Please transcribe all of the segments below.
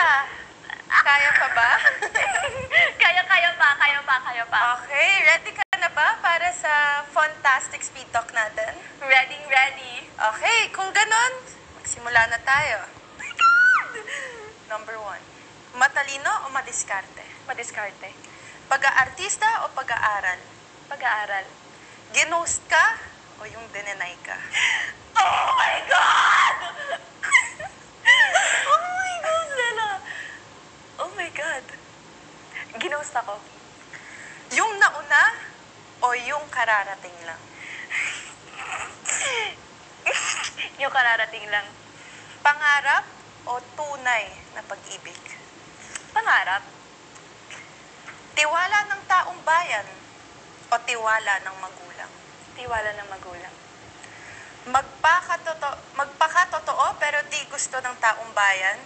ah. Kaya pa ba? Kaya pa. Okay, ready ka na ba para sa fantastic speed talk natin? Ready. Okay, kung ganon, magsimula na tayo. Number 1. Matalino o madiskarte? Madiskarte. Pag-aartista o pag-aaral? Pag-aaral. Ginost ka o yung dinenay ka? Oh my God! Oh my God, Lela! Oh my God. Ginost ako. Yung nauna o yung kararating lang? Yung kararating lang. Pangarap o tunay na pag-ibig? Pangarap. Tiwala ng taong bayan o tiwala ng magulang? Tiwala ng magulang. Magpakatotoo pero di gusto ng taong bayan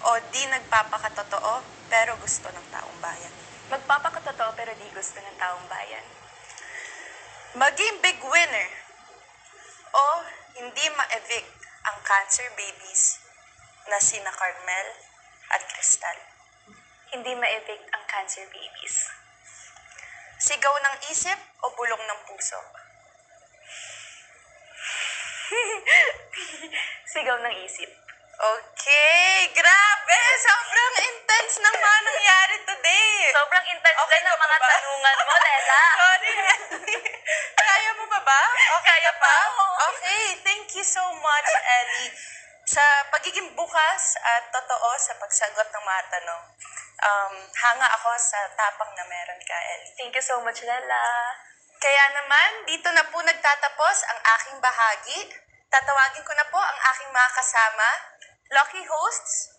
o di nagpapakatotoo pero gusto ng taong bayan? Magpapakatotoo pero di gusto ng taong bayan. Maging big winner o hindi ma-evict ang cancer babies na sina Carmel at Cristal? Hindi ma-evict ang cancer babies. Sigaw ng isip o bulong ng puso? Sigaw ng isip. Okay, grabe! Sobrang intense ng mga nangyari today! Sobrang intense Okay din ng ka mga ba? tanungan mo, Lela. Sorry, Ellie. Kaya mo ba ba? Okay Kaya ka ba? pa. Okay, thank you so much, Ellie, sa pagiging bukas at totoo sa pagsagot ng mga tanong. Hanga ako sa tapang na meron ka, Ellie. Thank you so much, Lela. Kaya naman, dito na po nagtatapos ang aking bahagi. Tatawagin ko na po ang aking mga kasama, lucky hosts,